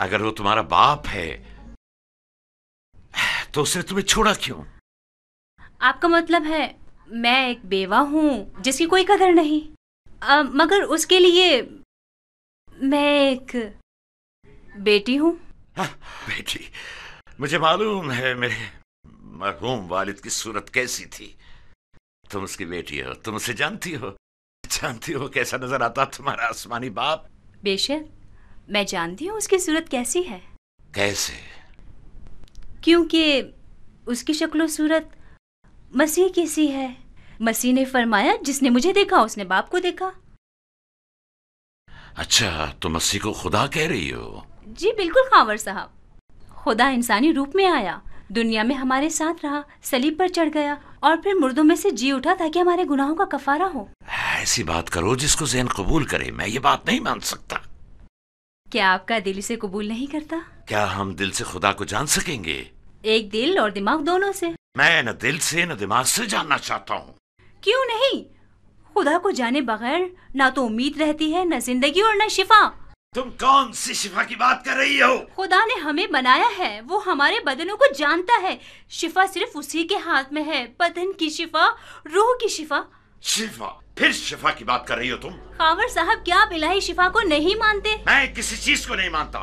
अगर वो तुम्हारा बाप है तो उसने तुम्हें छोड़ा क्यों? आपका मतलब है मैं एक बेवा हूँ जिसकी कोई कदर नहीं, मगर उसके लिए मैं एक बेटी हूँ। बेटी? मुझे मालूम है मेरे मरहूम वालिद की सूरत कैसी थी। तुम उसकी बेटी हो, तुम उसे जानती हो कैसा नजर आता तुम्हारा आसमानी बाप। बेशक मैं जानती हूँ उसकी सूरत कैसी है। कैसे? क्योंकि उसकी शक्ल सूरत मसीह की सी है। मसीह ने फरमाया जिसने मुझे देखा उसने बाप को देखा। अच्छा, तो मसीह को खुदा कह रही हो? जी बिल्कुल खावर साहब, खुदा इंसानी रूप में आया, दुनिया में हमारे साथ रहा, सलीब पर चढ़ गया और फिर मुर्दों में से जी उठा ताकि हमारे गुनाहों का कफारा हो। ऐसी बात करो जिसको ज़हन कबूल करे। मैं ये बात नहीं मान सकता। क्या आपका दिल इसे कबूल नहीं करता? क्या हम दिल से खुदा को जान सकेंगे? एक दिल और दिमाग दोनों से। मैं न दिल से न दिमाग से जानना चाहता हूँ। क्यों नहीं? खुदा को जाने बगैर ना तो उम्मीद रहती है, न जिंदगी और न शिफा। तुम कौन सी शिफा की बात कर रही हो? खुदा ने हमें बनाया है, वो हमारे बदनों को जानता है। शिफा सिर्फ उसी के हाथ में है, बदन की शिफा, रूह की शिफा। शिफा? फिर शिफा की बात कर रही हो तुम? खावर साहब, क्या आप इलाही शिफा को नहीं मानते? मैं किसी चीज को नहीं मानता।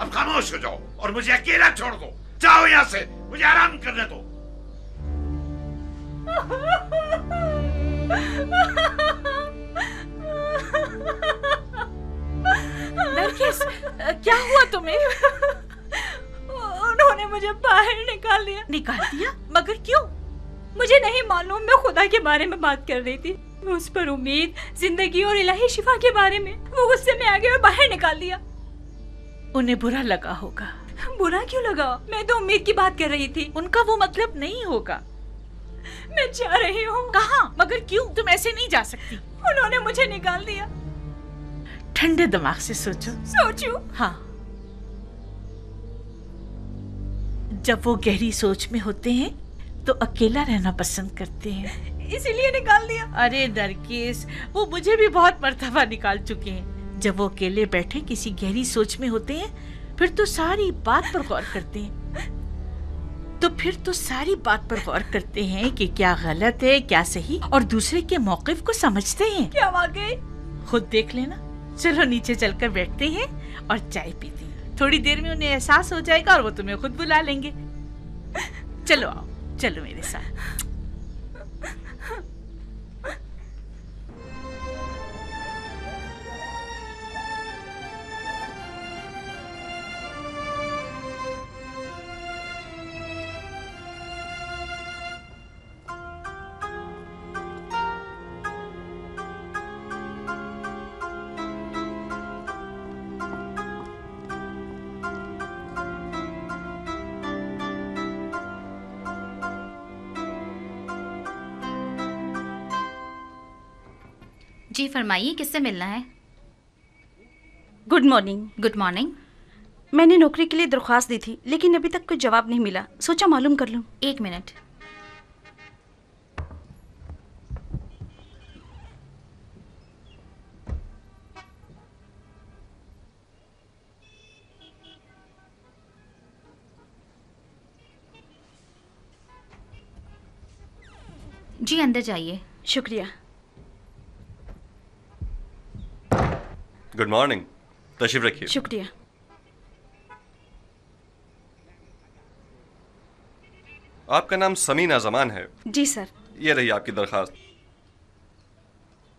अब खामोश हो जाओ और मुझे अकेला छोड़ दो। जाओ यहाँ से, मुझे आराम करने दो। नरगिस, क्या हुआ तुम्हें? उन्होंने मुझे बाहर निकाल दिया। निकाल दिया? मगर क्यों? मुझे नहीं मालूम, मैं खुदा के बारे में बात कर रही थी, उस पर उम्मीद, जिंदगी और इलाही शिफा के बारे में। वो गुस्से में आ गए और बाहर निकाल दिया। उन्हें बुरा लगा होगा। बुरा क्यों लगा? मैं तो उम्मीद की बात कर रही थी। उनका वो मतलब नहीं होगा। मैं जा रही हूँ। कहाँ? मगर क्यों? तुम ऐसे नहीं जा सकती। उन्होंने मुझे निकाल दिया। ठंडे दिमाग से सोचो। सोचूं? हाँ। जब वो गहरी सोच में होते हैं तो अकेला रहना पसंद करते हैं, इसीलिए निकाल दिया। अरे नरगिस, वो मुझे भी बहुत मर्तबा निकाल चुके हैं। जब वो अकेले बैठे किसी गहरी सोच में होते हैं फिर तो सारी बात पर गौर करते हैं कि क्या गलत है क्या सही, और दूसरे के मौक़िफ़ को समझते हैं। क्या वाकई? खुद देख लेना। चलो नीचे चलकर बैठते हैं और चाय पीते हैं। थोड़ी देर में उन्हें एहसास हो जाएगा और वो तुम्हें खुद बुला लेंगे। चलो आओ, चलो मेरे साथ। जी फरमाइए, किससे मिलना है? Good morning. Good morning. मैंने नौकरी के लिए दरख्वास्त दी थी लेकिन अभी तक कोई जवाब नहीं मिला, सोचा मालूम कर लूं। एक मिनट। जी अंदर जाइए। शुक्रिया। गुड मॉर्निंग, तशरीफ रखिए। शुक्रिया। आपका नाम समीना जमान है? जी सर। ये रही आपकी दरखास्त।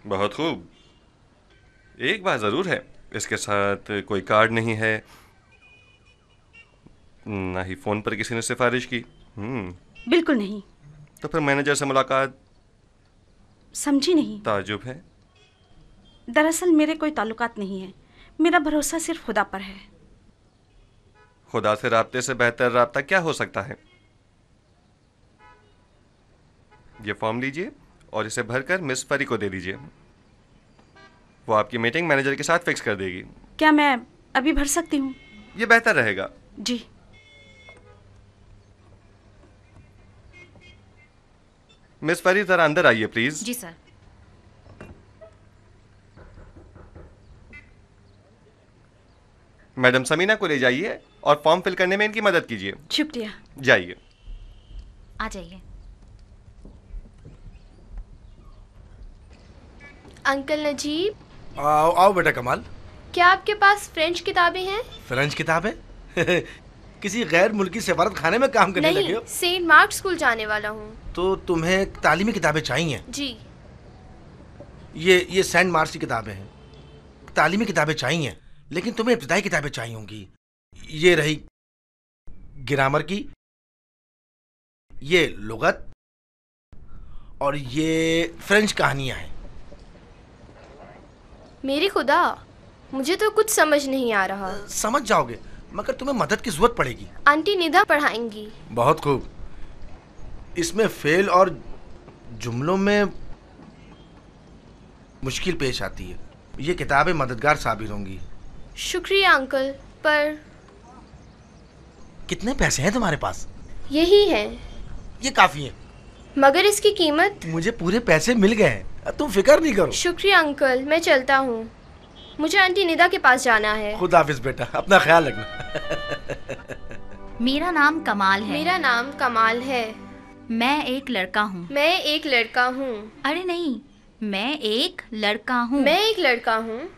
बहुत खूब। एक बात ज़रूर है, इसके साथ कोई कार्ड नहीं है, ना ही फ़ोन पर किसी ने सिफारिश की। बिल्कुल नहीं। तो फिर मैनेजर से मुलाकात? समझी नहीं। ताजुब है। दरअसल मेरे कोई ताल्लुकात नहीं है, मेरा भरोसा सिर्फ खुदा पर है। खुदा से राब्ते से बेहतर राब्ता क्या हो सकता है? ये फॉर्म लीजिए और इसे भरकर मिस परी को दे दीजिए। वो आपकी मीटिंग मैनेजर के साथ फिक्स कर देगी। क्या मैं अभी भर सकती हूँ? ये बेहतर रहेगा। जी। मिस परी जरा अंदर आइए प्लीज। जी सर। मैडम समीना को ले जाइए और फॉर्म फिल करने में इनकी मदद कीजिए। शुक्रिया। जाइए। आ जाइए। अंकल नजीब। आओ आओ बेटा कमाल। क्या आपके पास फ्रेंच किताबें हैं? फ्रेंच किताबें? किसी गैर मुल्की सफारत खाने में काम करने लगे हो? नहीं, सेंट मार्क स्कूल जाने वाला हूँ। तो तुम्हें तालीमी किताबें चाहिए? जी। ये सेंट मार्क्स की किताबें हैं। तालीमी किताबें चाहिए, लेकिन तुम्हें इब्तिदाई किताबें चाहिए होंगी। ये रही ग्रामर की, ये लुगत, और ये फ्रेंच कहानियां हैं। मेरी खुदा, मुझे तो कुछ समझ नहीं आ रहा। समझ जाओगे, मगर तुम्हें मदद की जरूरत पड़ेगी। आंटी निदा पढ़ाएंगी। बहुत खूब। इसमें फेल और जुमलों में मुश्किल पेश आती है। ये किताबें मददगार साबित होंगी। शुक्रिया अंकल, पर कितने पैसे हैं तुम्हारे पास? यही हैं। ये काफी है। मगर इसकी कीमत? मुझे पूरे पैसे मिल गए हैं, तुम फिक्र नहीं करो। शुक्रिया अंकल, मैं चलता हूँ। मुझे आंटी निदा के पास जाना है। खुदा हाफिज बेटा, अपना ख्याल रखना। मेरा नाम कमाल है। मेरा नाम कमाल है। मैं एक लड़का हूँ। मैं एक लड़का हूँ। अरे नहीं, मैं एक लड़का हूँ। मैं एक लड़का हूँ।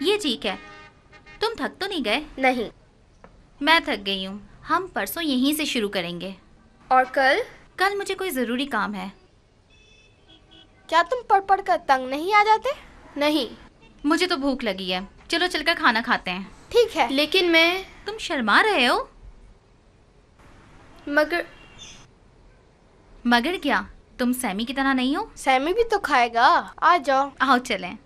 ये ठीक है। तुम थक तो नहीं गए? नहीं। मैं थक गई हूँ। हम परसों यहीं से शुरू करेंगे। और कल? कल मुझे कोई ज़रूरी काम है। क्या तुम पढ़ पढ़ कर तंग नहीं आ जाते? नहीं। मुझे तो भूख लगी है, चलो चलकर खाना खाते हैं। ठीक है, लेकिन मैं... तुम शर्मा रहे हो? मगर क्या तुम सैमी की तरह नहीं हो? सैमी भी तो खाएगा। आ जाओ। आओ चलें।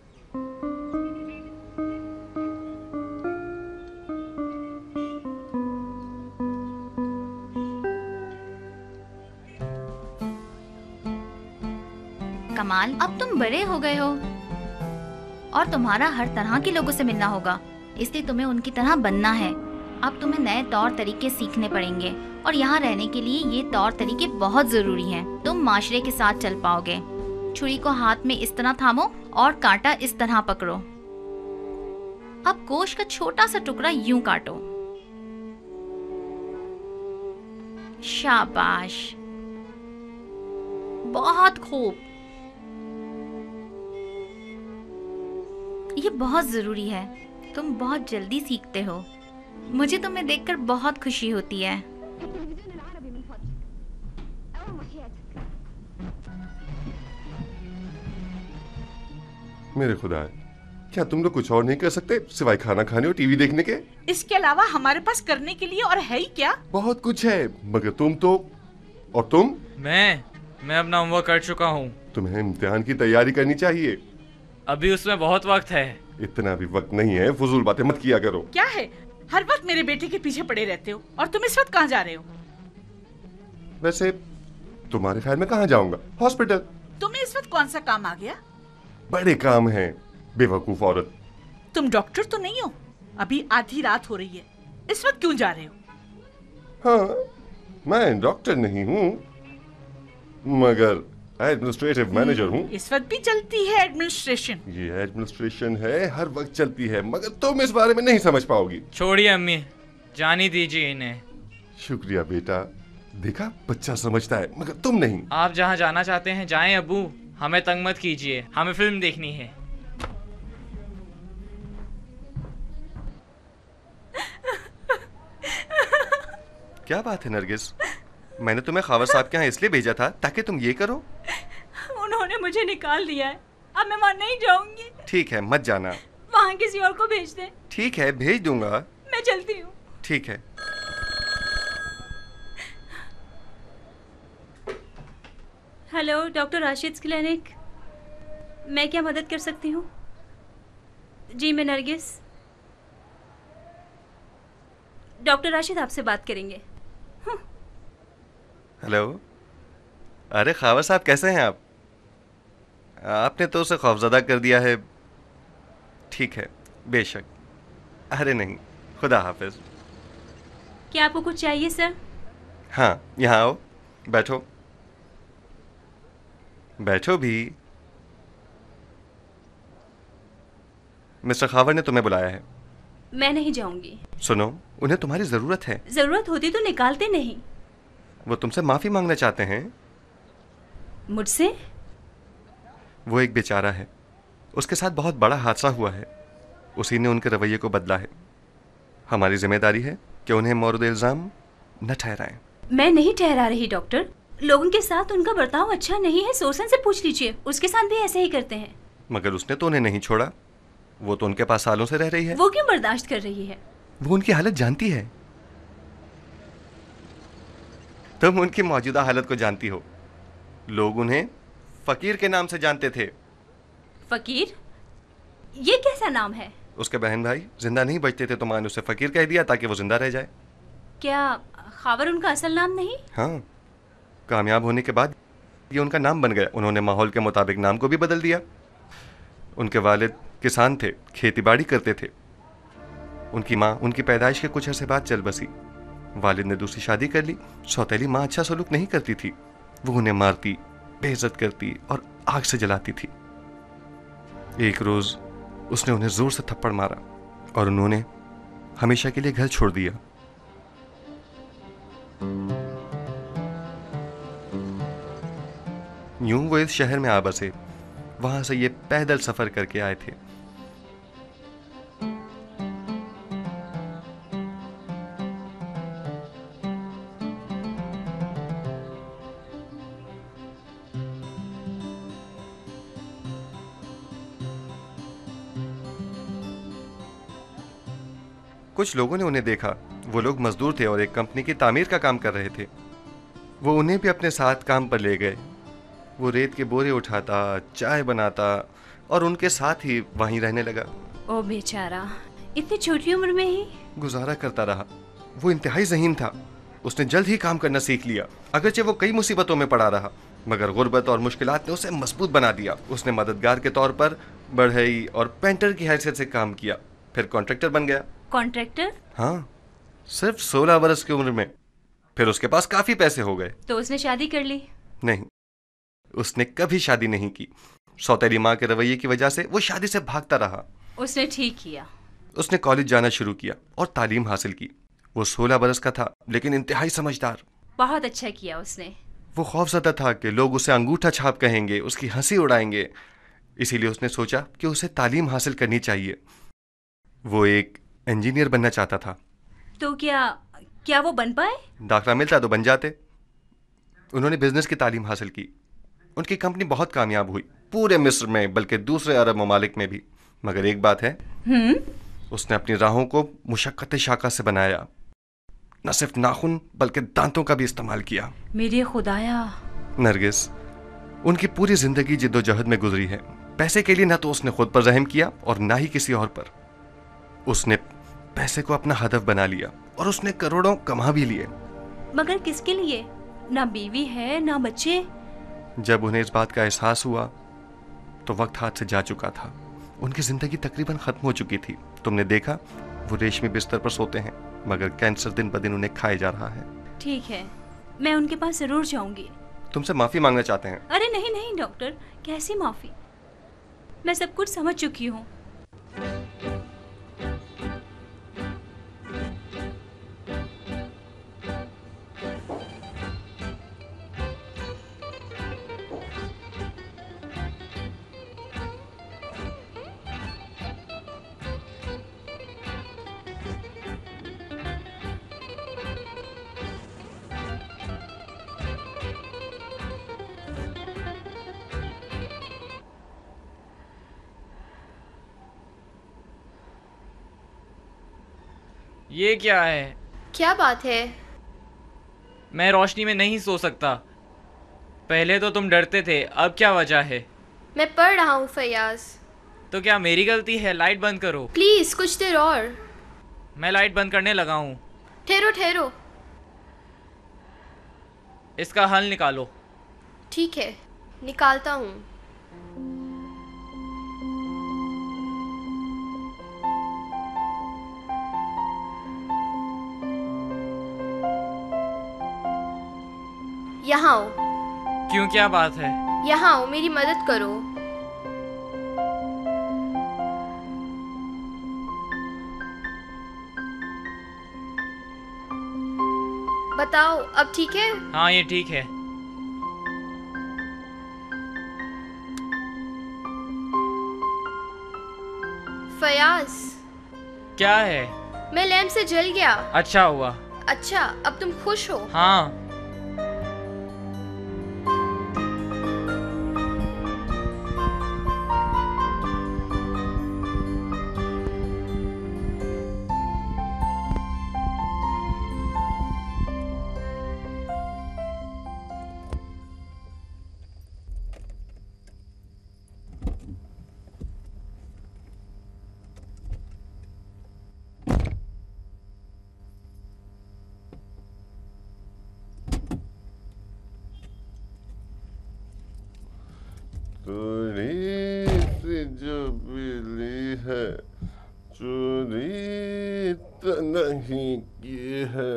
कमाल, अब तुम बड़े हो गए हो और तुम्हारा हर तरह के लोगों से मिलना होगा, इसलिए तुम्हें उनकी तरह बनना है। अब तुम्हें नए तौर तरीके सीखने पड़ेंगे और यहाँ रहने के लिए ये तौर तरीके बहुत जरूरी हैं। तुम माशरे के साथ चल पाओगे। छुरी को हाथ में इस तरह थामो और कांटा इस तरह पकड़ो। अब गोश्त का छोटा सा टुकड़ा यूं काटो। शाबाश, बहुत खूब। ये बहुत जरूरी है। तुम बहुत जल्दी सीखते हो। मुझे तुम्हें देखकर बहुत खुशी होती है। मेरे खुदा, क्या तुम लोग कुछ और नहीं कर सकते सिवाय खाना खाने और टीवी देखने के? इसके अलावा हमारे पास करने के लिए और है ही क्या? बहुत कुछ है, मगर तुम तो। और तुम? मैं अपना होमवर्क कर चुका हूँ। तुम्हें इम्तिहान की तैयारी करनी चाहिए। अभी उसमें बहुत वक्त है। इतना भी वक्त नहीं है, फजूल बातें मत किया करो। क्या है, हर वक्त मेरे बेटे के पीछे पड़े रहते हो। और तुम इस वक्त कहाँ जा रहे हो? वैसे तुम्हारे ख्याल में कहाँ जाऊंगा? हॉस्पिटल। तुम्हें इस वक्त कौन सा काम आ गया? बड़े काम हैं, बेवकूफ औरत। तुम डॉक्टर तो नहीं हो? अभी आधी रात हो रही है, इस वक्त क्यों जा रहे हो? हाँ, मैं डॉक्टर नहीं हूँ, मगर एडमिनिस्ट्रेटिव मैनेजर हूँ। इस वक्त भी चलती है एडमिनिस्ट्रेशन? ये एडमिनिस्ट्रेशन है, हर वक्त चलती है, मगर तुम इस बारे में नहीं समझ पाओगी। छोड़िए अम्मी, जाने दीजिए इन्हें। शुक्रिया बेटा, देखा बच्चा समझता है, मगर तुम नहीं। आप जहाँ जाना चाहते हैं जाएं अबू, हमें तंग मत कीजिए, हमें फिल्म देखनी है। क्या बात है नरगिस, मैंने तुम्हें खावर साहब के यहाँ इसलिए भेजा था ताकि तुम ये करो। उन्होंने मुझे निकाल दिया है, अब मैं वहाँ नहीं जाऊंगी। ठीक है, मत जाना। वहाँ किसी और को भेज दे। ठीक है, भेज दूंगा। मैं चलती हूँ। ठीक है। हेलो, डॉक्टर राशिद क्लिनिक, मैं क्या मदद कर सकती हूँ? जी, मैं नरगिस। डॉक्टर राशिद आपसे बात करेंगे। हेलो, अरे खावर साहब कैसे हैं आप? आपने तो उसे खौफजदा कर दिया है। ठीक है, बेशक। अरे नहीं, खुदा हाफिज। क्या आपको कुछ चाहिए सर? हाँ, यहाँ आओ, बैठो। बैठो भी। मिस्टर खावर ने तुम्हें बुलाया है। मैं नहीं जाऊंगी। सुनो, उन्हें तुम्हारी जरूरत है। जरूरत होती तो निकालते नहीं। वो तुमसे माफी मांगना चाहते हैं। मुझसे? वो एक बेचारा है, उसके साथ बहुत बड़ा हादसा हुआ है, उसी ने उनके रवैये को बदला है। हमारी जिम्मेदारी है कि उन्हें मौरूद इल्जाम न ठहराएं। मैं नहीं ठहरा रही डॉक्टर, लोगों के साथ उनका बर्ताव अच्छा नहीं है। सोसन से पूछ लीजिए, उसके साथ भी ऐसे ही करते हैं। मगर उसने तो उन्हें नहीं छोड़ा, वो तो उनके पास सालों से रह रही है। वो क्यों बर्दाश्त कर रही है? वो उनकी हालत जानती है। तुम उनकी मौजूदा हालत को जानती हो। लोग उन्हें फकीर के नाम से जानते थे। फकीर? ये कैसा नाम है? उसके बहन भाई जिंदा नहीं बचते थे तो मां ने उसे फकीर कह दिया ताकि वो जिंदा रह जाए। क्या खावर उनका असल नाम नहीं? हाँ, कामयाब होने के बाद ये उनका नाम बन गया। उन्होंने माहौल के मुताबिक नाम को भी बदल दिया। उनके वालिद किसान थे, खेती बाड़ी करते थे। उनकी माँ उनकी पैदाइश के कुछ अरसे बाद चल बसी। वालिद ने दूसरी शादी कर ली। सौतेली माँ अच्छा सलूक नहीं करती थी, वो उन्हें मारती, बेइज्जत करती और आग से जलाती थी। एक रोज उसने उन्हें जोर से थप्पड़ मारा और उन्होंने हमेशा के लिए घर छोड़ दिया। यूं वो इस शहर में आ बसे। वहां से ये पैदल सफर करके आए थे। कुछ लोगों ने उन्हें देखा। वो लोग मजदूर थे और एक कंपनी की तामीर का काम कर रहे थे। वो उन्हें भी अपने साथ काम पर ले गए। वो रेत के बोरे उठाता, चाय बनाता और उनके साथ ही वहीं रहने लगा। ओ बेचारा, इतनी छोटी उम्र में ही गुजारा करता रहा। वो इंतहाई ज़हीन था। उसने जल्द ही काम करना सीख लिया। अगरचे वो कई मुसीबतों में पड़ा रहा, मगर गुर्बत और मुश्किलात ने उसे मजबूत बना दिया। उसने मददगार के तौर पर बढ़ई और पेंटर की हैसियत से काम किया, फिर कॉन्ट्रैक्टर बन गया। कॉन्ट्रैक्टर? हाँ, सिर्फ 16 बरस की उम्र में। फिर उसके पास काफी पैसे हो गए। तो उसने शादी कर ली? नहीं, उसने कभी शादी नहीं की। सौतेली माँ के रवैये की वजह से वो शादी से भागता रहा। उसने ठीक किया। उसने कॉलेज जाना शुरू किया और तालीम हासिल की। वो 16 बरस का था, लेकिन इंतहाई समझदार। बहुत अच्छा किया उसने। वो खौफजदा था कि लोग उसे अंगूठा छाप कहेंगे, उसकी हंसी उड़ाएंगे। इसीलिए उसने सोचा कि उसे तालीम हासिल करनी चाहिए। वो एक इंजीनियर बनना चाहता था। तो क्या वो बन पाए? दाखिला मिलता तो बन जाते। उन्होंने बिजनेस की तालीम हासिल की। उनकी कंपनी बहुत कामयाब हुई, पूरे मिस्र में बल्कि दूसरे अरब ममालिक में भी। मगर एक बात है, उसने अपनी राहों को मुशक्कत शाका से बनाया। न सिर्फ नाखून बल्कि दांतों का भी इस्तेमाल किया। मेरे खुदाया। नरगिस, उनकी पूरी जिंदगी जिद्दोजहद में गुजरी है। पैसे के लिए ना तो उसने खुद पर रहम किया और ना ही किसी और पर। उसने पैसे को अपना हदफ बना लिया और उसने करोड़ों कमा भी लिए। मगर किसके लिए? ना बीवी है ना बच्चे। जब उन्हें इस बात का एहसास हुआ तो वक्त हाथ से जा चुका था। उनकी जिंदगी तकरीबन खत्म हो चुकी थी। तुमने देखा, वो रेशमी बिस्तर पर सोते हैं, मगर कैंसर दिन ब दिन उन्हें खाए जा रहा है। ठीक है, मैं उनके पास जरूर जाऊंगी। तुमसे माफी मांगना चाहते हैं। अरे नहीं नहीं डॉक्टर, कैसी माफी? मैं सब कुछ समझ चुकी हूँ। ये क्या है? क्या बात है? मैं रोशनी में नहीं सो सकता। पहले तो तुम डरते थे, अब क्या वजह है? मैं पढ़ रहा हूँ फयाज। तो क्या मेरी गलती है? लाइट बंद करो प्लीज, कुछ देर और। मैं लाइट बंद करने लगा हूँ। ठहरो ठहरो। इसका हल निकालो। ठीक है, निकालता हूँ। यहाँ आओ। क्यों, क्या बात है? यहाँ आओ, मेरी मदद करो। बताओ, अब ठीक है? हाँ, ये ठीक है। फयाज। क्या है? मैं लैंप से जल गया। अच्छा हुआ। अच्छा, अब तुम खुश हो? हाँ। चोरी से जो बिली है, चोरी तो नहीं की है।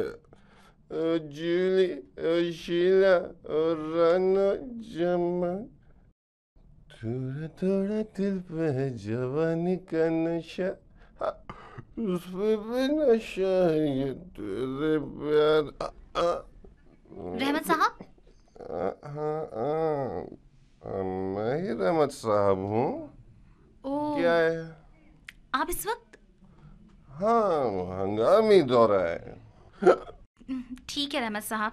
जूली और शीला और राना जमा, थोड़ा थोड़ा दिल पे है जवानी का नशा। उस पे भी नशा है ये तेरे प्यार। रहमत साहब। मैं ही रहमत साहब हूँ। क्या है? आप इस वक्त? हाँ, हंगामी दौरा है। ठीक है रहमत साहब।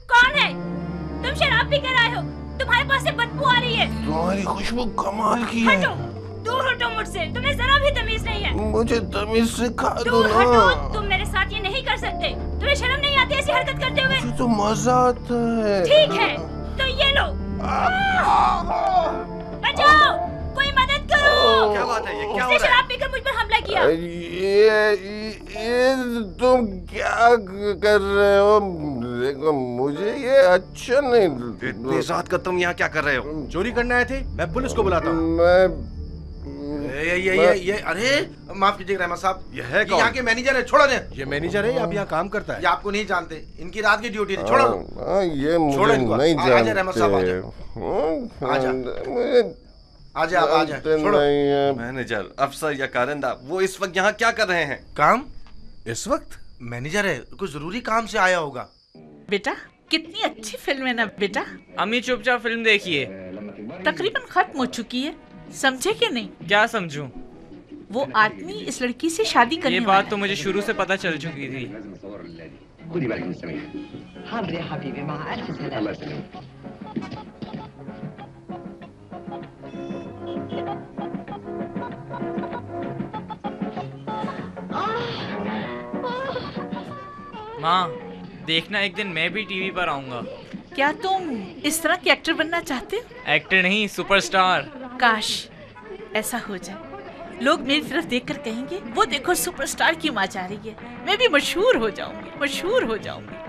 कौन है? पी कर आए हो? तुम्हारे पास से बदबू आ रही है। तुम्हारी खुशबू कमाल की है। हटो, दूर हटो मुझसे, तुम्हें जरा भी तमीज नहीं है। मुझे तमीज सिखा दो दूर ना। हटो, तुम मेरे साथ ये नहीं कर सकते। तुम्हें शर्म नहीं आती ऐसी हरकत करते हुए? मुझे तो मजा आता है। ठीक है, तो ये लो। बचाओ, कोई मदद करो। क्या बात है, ये क्या हो इसने रहा है? शराब पीकर मुझ पर हमला किया। ये तुम क्या कर रहे हो? देखो मुझे ये अच्छा नहीं। इतनी रात का तुम यहाँ क्या कर रहे हो? चोरी करने आए थे? मैं पुलिस को बुलाता हूँ। ये अरे माफ कीजिएगा रहमान साहब, ये है यहाँ के मैनेजर है, छोड़ो दे। ये मैनेजर है, आप यहाँ काम करता है? ये आपको नहीं जानते, इनकी रात की ड्यूटी है, छोड़ो। ये मुझे नहीं जानते। आजा रहमान साहब, आजा आप आजा, छोड़ो। मैनेजर, अफसर या कारिंदा, वो इस वक्त यहाँ क्या कर रहे हैं? काम? इस वक्त मैनेजर है, कुछ जरूरी काम से आया होगा। बेटा कितनी अच्छी फिल्म है ना बेटा। अम्मी चुपचाप फिल्म देखिए। तकरीबन खत्म हो चुकी है, समझे कि नहीं? क्या समझूं? वो आदमी इस लड़की से शादी करने ये वाला बात तो मुझे शुरू से पता चल चुकी थी। माँ, देखना एक दिन मैं भी टीवी पर आऊंगा। क्या तुम इस तरह के एक्टर बनना चाहते हो? एक्टर नहीं, सुपरस्टार। काश ऐसा हो जाए। लोग मेरी तरफ देखकर कहेंगे वो देखो सुपरस्टार की माँ जा रही है। मैं भी मशहूर हो जाऊंगी, मशहूर हो जाऊंगी।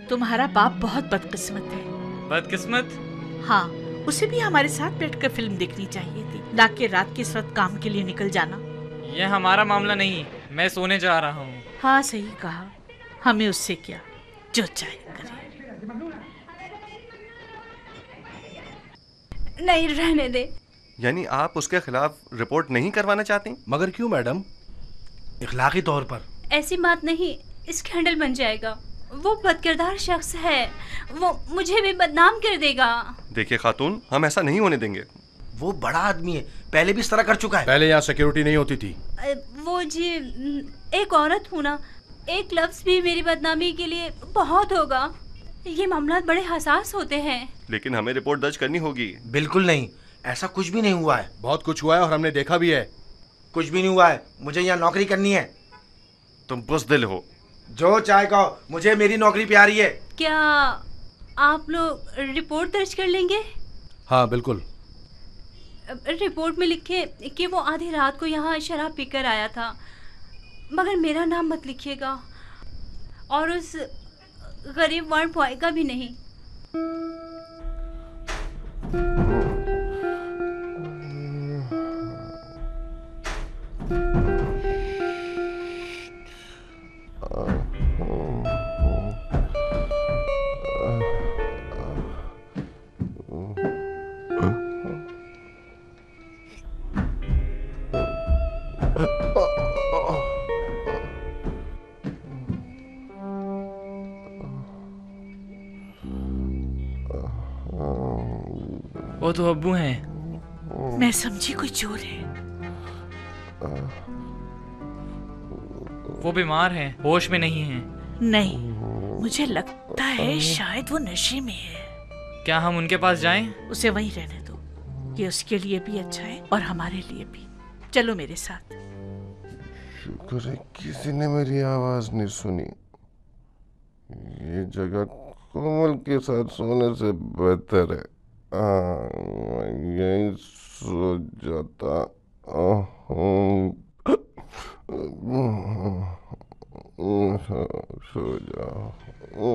तुम्हारा बाप बहुत बदकिस्मत है। बदकिस्मत? हाँ, उसे भी हमारे साथ बैठकर फिल्म देखनी चाहिए थी, ना कि रात के इस वक्त काम के लिए निकल जाना। ये हमारा मामला नहीं, मैं सोने जा रहा हूँ। हाँ सही कहा, हमें उससे क्या, जो चाहे करे। नहीं, रहने दे। यानी आप उसके खिलाफ रिपोर्ट नहीं करवाना चाहती? मगर क्यों मैडम? इखलाकी तौर पर। ऐसी बात नहीं, इसका हैंडल बन जाएगा। वो बदकिरदार शख्स है, वो मुझे भी बदनाम कर देगा। देखिए खातून, हम ऐसा नहीं होने देंगे। वो बड़ा आदमी है, पहले भी इस तरह कर चुका है। पहले यहाँ सिक्योरिटी नहीं होती थी। वो जी, एक औरत हूँ ना, एक लफ्ज भी मेरी बदनामी के लिए बहुत होगा। ये मामला बड़े हसास होते हैं। लेकिन हमें रिपोर्ट दर्ज करनी होगी। बिल्कुल नहीं, ऐसा कुछ भी नहीं हुआ है। बहुत कुछ हुआ है और हमने देखा भी है। कुछ भी नहीं हुआ है, मुझे यहाँ नौकरी करनी है। तुम बुज़दिल हो। जो चाहे कहो, मुझे मेरी नौकरी प्यारी है। क्या आप लोग रिपोर्ट दर्ज कर लेंगे? हाँ बिल्कुल। रिपोर्ट में लिखे कि वो आधी रात को यहाँ शराब पीकर आया था, मगर मेरा नाम मत लिखिएगा और उस गरीब वार्ड बॉय का भी नहीं। वो तो अब्बू हैं। मैं समझी कोई चोर है। वो बीमार हैं, होश में नहीं हैं। नहीं, मुझे लगता है शायद वो नशे में है। क्या हम उनके पास जाएं? उसे वहीं रहने दो, ये उसके लिए भी अच्छा है और हमारे लिए भी। चलो मेरे साथ। शुक्र है किसी ने मेरी आवाज नहीं सुनी। ये जगह कोमल के साथ सोने से बेहतर है। यही सो जाता सो जाओ।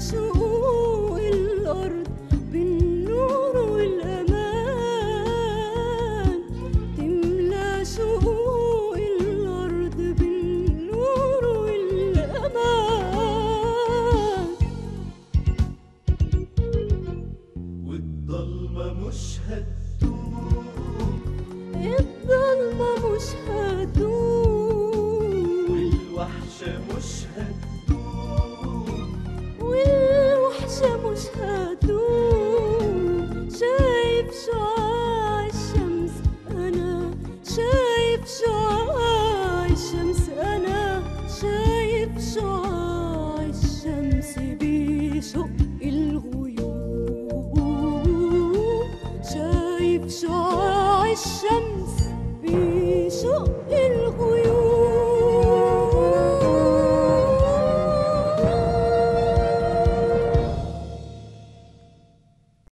आंसू